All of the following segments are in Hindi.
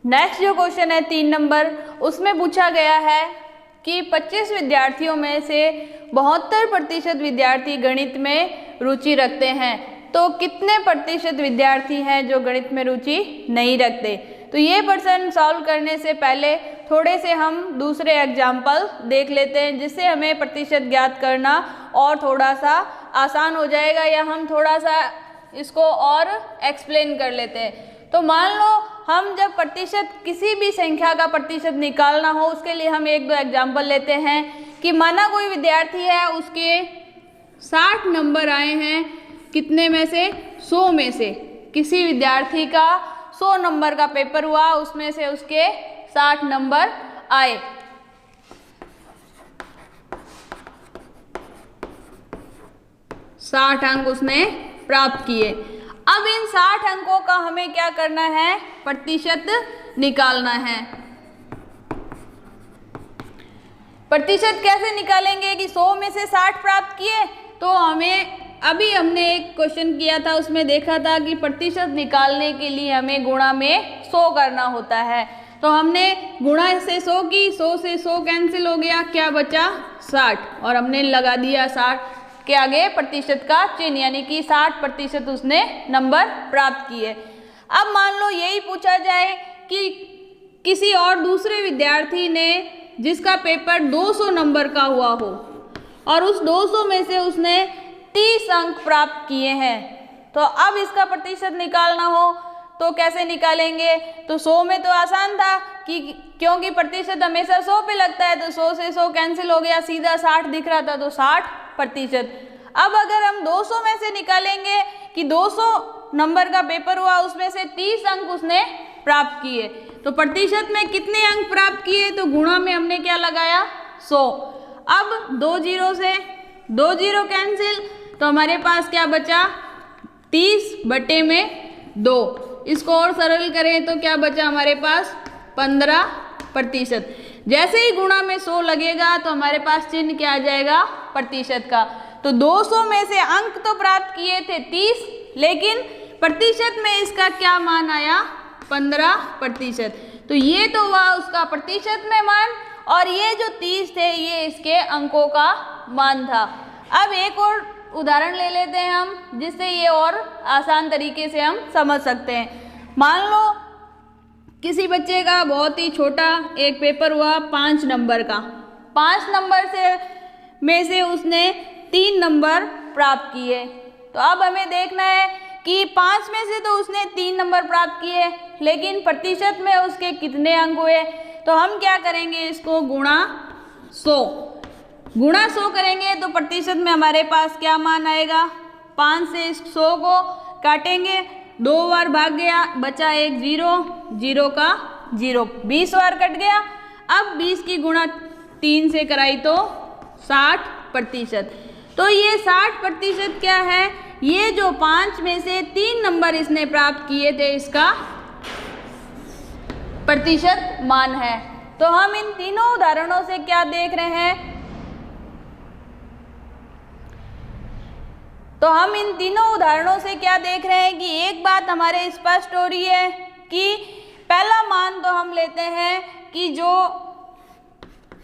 नेक्स्ट जो क्वेश्चन है 3 नंबर, उसमें पूछा गया है कि 25 विद्यार्थियों में से 72% विद्यार्थी गणित में रुचि रखते हैं, तो कितने प्रतिशत विद्यार्थी हैं जो गणित में रुचि नहीं रखते। तो ये प्रश्न सॉल्व करने से पहले थोड़े से हम दूसरे एग्जाम्पल देख लेते हैं, जिससे हमें प्रतिशत ज्ञात करना और थोड़ा सा आसान हो जाएगा, या हम थोड़ा सा इसको और एक्सप्लेन कर लेते हैं। तो मान लो हम जब प्रतिशत किसी भी संख्या का प्रतिशत निकालना हो, उसके लिए हम 1-2 एग्जाम्पल लेते हैं कि माना कोई विद्यार्थी है, उसके 60 नंबर आए हैं, कितने में से 100 में से। किसी विद्यार्थी का 100 नंबर का पेपर हुआ, उसमें से उसके 60 नंबर आए। साठ अंक उसने प्राप्त किए। अब इन 60 अंकों का हमें क्या करना है, प्रतिशत निकालना है। प्रतिशत कैसे निकालेंगे कि 100 में से 60 प्राप्त किए, तो अभी हमने एक क्वेश्चन किया था, उसमें देखा था कि प्रतिशत निकालने के लिए हमें गुणा में 100 करना होता है। तो हमने गुणा से 100 की, 100 से 100 कैंसिल हो गया, क्या बचा 60, और हमने लगा दिया 60 के आगे प्रतिशत का चिन्ह, यानी कि 60% उसने नंबर प्राप्त किए। अब मान लो यही पूछा जाए कि किसी और दूसरे विद्यार्थी ने, जिसका पेपर 200 नंबर का हुआ हो और उस 200 में से उसने 30 अंक प्राप्त किए हैं, तो अब इसका प्रतिशत निकालना हो तो कैसे निकालेंगे। तो 100 में तो आसान था कि क्योंकि प्रतिशत हमेशा 100 पे लगता है, तो 100 से 100 कैंसिल हो गया, सीधा 60 दिख रहा था, तो 60%। अब अगर हम 200 में से निकालेंगे कि 200 नंबर का पेपर हुआ, उसमें से 30 अंक उसने प्राप्त किए, तो प्रतिशत में कितने अंक प्राप्त किए, तो गुणा में हमने क्या लगाया 100। अब 2 जीरो से 2 जीरो कैंसिल, तो हमारे पास क्या बचा 30/2। इसको और सरल करें तो क्या बचा हमारे पास 15%। जैसे ही गुणा में 100 लगेगा तो हमारे पास चिन्ह क्या आ जाएगा, प्रतिशत का। तो 200 में से अंक तो प्राप्त किए थे 30, लेकिन प्रतिशत में इसका क्या मान आया 15%। तो ये तो हुआ उसका प्रतिशत में मान, और ये जो 30 थे ये इसके अंकों का मान था। अब एक और उदाहरण ले लेते हैं हम, जिससे ये और आसान तरीके से हम समझ सकते हैं। मान लो किसी बच्चे का बहुत ही छोटा एक पेपर हुआ 5 नंबर का, 5 नंबर में से उसने 3 नंबर प्राप्त किए। तो अब हमें देखना है कि 5 में से तो उसने 3 नंबर प्राप्त किए, लेकिन प्रतिशत में उसके कितने अंक हुए। तो हम क्या करेंगे, इसको गुणा 100 करेंगे तो प्रतिशत में हमारे पास क्या मान आएगा, 5 से 100 को काटेंगे, 2 बार भाग गया, बचा एक 0, 0 का 0, 20 बार कट गया। अब 20 की गुणा 3 से कराई तो 60%। तो ये 60% क्या है, ये जो 5 में से 3 नंबर इसने प्राप्त किए थे, इसका प्रतिशत मान है। तो हम इन तीनों उदाहरणों से क्या देख रहे हैं, कि एक बात हमारे स्पष्ट हो रही है कि पहला मान तो हम लेते हैं कि जो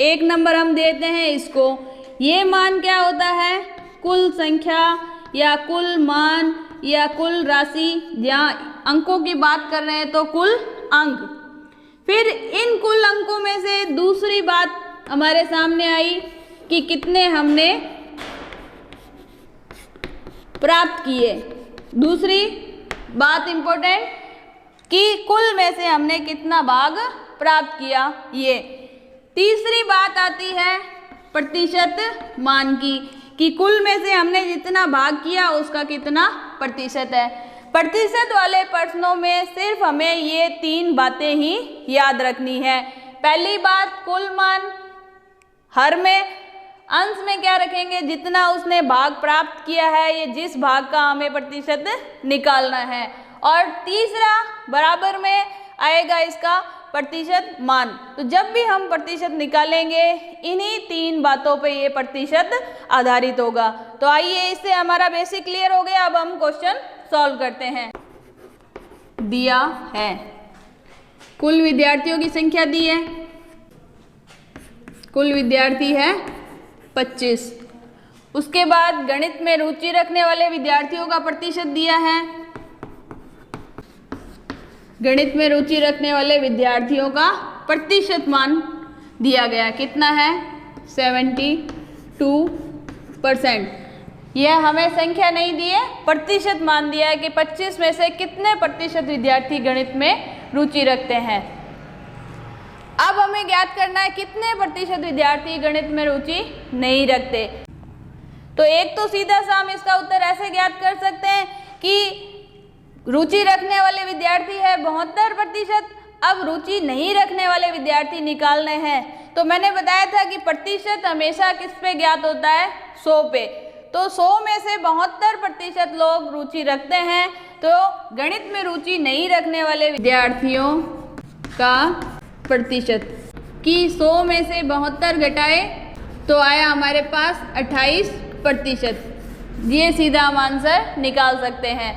1 नंबर हम देते हैं इसको, ये मान क्या होता है, कुल संख्या या कुल मान या कुल राशि, जहाँ अंकों की बात कर रहे हैं तो कुल अंक। फिर इन कुल अंकों में से दूसरी बात हमारे सामने आई कि कितने हमने प्राप्त किए। दूसरी बात इंपॉर्टेंट कि कुल में से हमने कितना भाग प्राप्त किया। ये तीसरी बात आती है प्रतिशत मान की, कि कुल में से हमने जितना भाग किया उसका कितना प्रतिशत है। प्रतिशत वाले प्रश्नों में सिर्फ हमें ये 3 बातें ही याद रखनी है। पहली बात, कुल मान, हर में, अंश में क्या रखेंगे, जितना उसने भाग प्राप्त किया है, ये जिस भाग का हमें प्रतिशत निकालना है। और तीसरा बराबर में आएगा इसका प्रतिशत मान। तो जब भी हम प्रतिशत निकालेंगे इन्हीं 3 बातों पे ये प्रतिशत आधारित होगा। तो आइए, इससे हमारा बेसिक क्लियर हो गया। अब हम क्वेश्चन सॉल्व करते हैं। दिया है कुल विद्यार्थियों की संख्या दी है, कुल विद्यार्थी है 25। उसके बाद गणित में रुचि रखने वाले विद्यार्थियों का प्रतिशत दिया है, गणित में रुचि रखने वाले विद्यार्थियों का प्रतिशत मान दिया गया, कितना है 72%। यह हमें संख्या नहीं दी है, प्रतिशत मान दिया है कि 25 में से कितने प्रतिशत विद्यार्थी गणित में रुचि रखते हैं। अब हमें ज्ञात करना है कितने प्रतिशत विद्यार्थी गणित में रुचि नहीं रखते। तो एक तो सीधा सा हम इसका उत्तर ऐसे ज्ञात कर सकते हैं कि रुचि रखने वाले विद्यार्थी है 72%। अब रुचि नहीं रखने वाले विद्यार्थी निकालने हैं। तो मैंने बताया था कि प्रतिशत हमेशा किस पे ज्ञात होता है, 100 पे। तो 100 में से 72% लोग रुचि रखते हैं। तो गणित में रुचि नहीं रखने वाले विद्यार्थियों का प्रतिशत कि 100 में से 72 घटाए तो आया हमारे पास 28%। ये सीधा हम आंसर निकाल सकते हैं।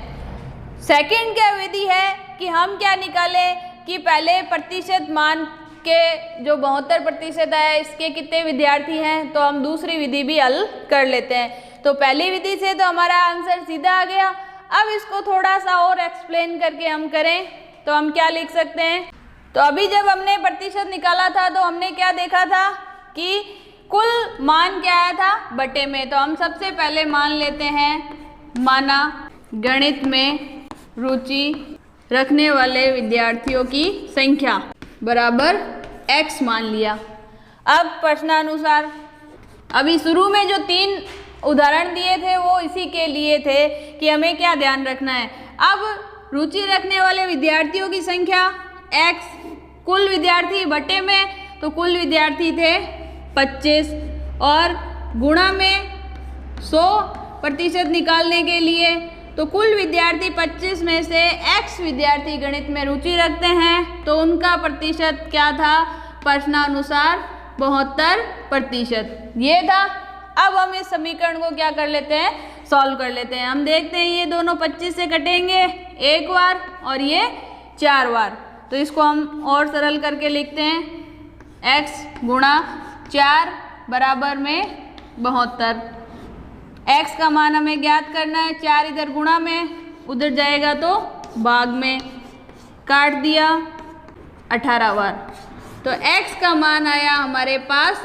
सेकंड क्या विधि है कि हम क्या निकालें कि पहले प्रतिशत मान के जो 72% आया इसके कितने विद्यार्थी हैं, तो हम दूसरी विधि भी हल कर लेते हैं। तो पहली विधि से तो हमारा आंसर सीधा आ गया। अब इसको थोड़ा सा और एक्सप्लेन करके हम करें तो हम क्या लिख सकते हैं। तो अभी जब हमने प्रतिशत निकाला था तो हमने क्या देखा था कि कुल मान क्या आया था बटे में। तो हम सबसे पहले मान लेते हैं, माना गणित में रुचि रखने वाले विद्यार्थियों की संख्या बराबर x मान लिया। अब प्रश्नानुसार अभी शुरू में जो 3 उदाहरण दिए थे वो इसी के लिए थे कि हमें क्या ध्यान रखना है। अब रुचि रखने वाले विद्यार्थियों की संख्या x, कुल विद्यार्थी बटे में, तो कुल विद्यार्थी थे 25 और गुणा में 100% निकालने के लिए तो कुल विद्यार्थी 25 में से x विद्यार्थी गणित में रुचि रखते हैं तो उनका प्रतिशत क्या था, प्रश्नानुसार 72% ये था। अब हम इस समीकरण को क्या कर लेते हैं, सॉल्व कर लेते हैं। हम देखते हैं ये दोनों 25 से कटेंगे एक बार और ये 4 बार, तो इसको हम और सरल करके लिखते हैं, x गुणा 4 बराबर में 72। x का मान हमें ज्ञात करना है, 4 इधर गुणा में उधर जाएगा तो भाग में, काट दिया 18 बार, तो x का मान आया हमारे पास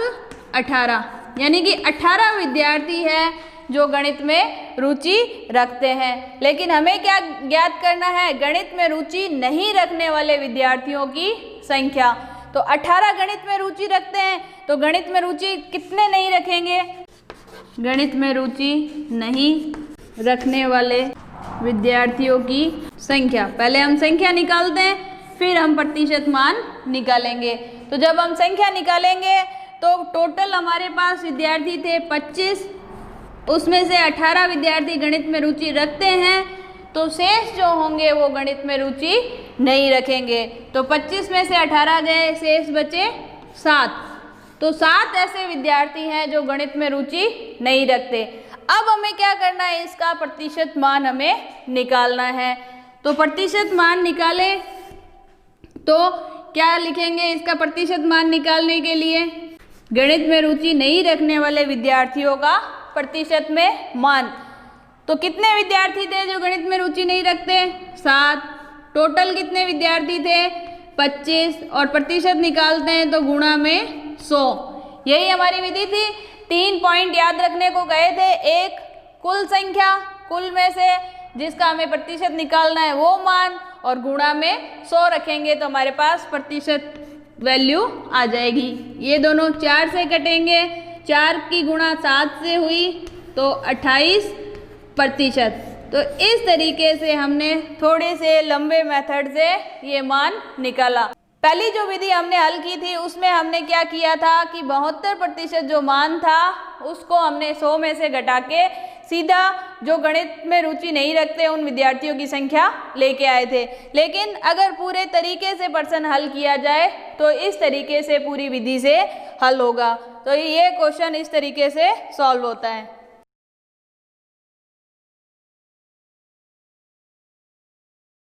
18। यानी कि 18 विद्यार्थी है जो गणित में रुचि रखते हैं। लेकिन हमें क्या ज्ञात करना है, गणित में रुचि नहीं रखने वाले विद्यार्थियों की संख्या। तो 18 गणित में रुचि रखते हैं तो गणित में रुचि कितने नहीं रखेंगे, गणित में रुचि नहीं रखने वाले विद्यार्थियों की संख्या। पहले हम संख्या निकालते हैं फिर हम प्रतिशत मान निकालेंगे। तो जब हम संख्या निकालेंगे तो टोटल हमारे पास विद्यार्थी थे 25, उसमें से 18 विद्यार्थी गणित में रुचि रखते हैं तो शेष जो होंगे वो गणित में रुचि नहीं रखेंगे। तो 25 में से 18 गए, शेष बचे 7। तो 7 ऐसे विद्यार्थी हैं जो गणित में रुचि नहीं रखते। अब हमें क्या करना है, इसका प्रतिशत मान हमें निकालना है। तो प्रतिशत मान निकाले तो क्या लिखेंगे, इसका प्रतिशत मान निकालने के लिए गणित में रुचि नहीं रखने वाले विद्यार्थियों का प्रतिशत में मान। तो कितने विद्यार्थी थे जो गणित में रुचि नहीं रखते, 7। टोटल कितने विद्यार्थी थे 25 और प्रतिशत निकालते हैं तो गुणा में 100। यही हमारी विधि थी। 3 पॉइंट याद रखने को गए थे, एक कुल संख्या, कुल में से जिसका हमें प्रतिशत निकालना है वो मान, और गुणा में 100 रखेंगे तो हमारे पास प्रतिशत वैल्यू आ जाएगी। ये दोनों 4 से कटेंगे, 4 की गुणा 7 से हुई तो 28%। तो इस तरीके से हमने थोड़े से लंबे मेथड से ये मान निकाला। पहली जो विधि हमने हल की थी उसमें हमने क्या किया था कि 72% जो मान था उसको हमने 100 में से घटा के सीधा जो गणित में रुचि नहीं रखते उन विद्यार्थियों की संख्या लेके आए थे। लेकिन अगर पूरे तरीके से प्रश्न हल किया जाए तो इस तरीके से पूरी विधि से हल होगा। तो ये क्वेश्चन इस तरीके से सॉल्व होता है।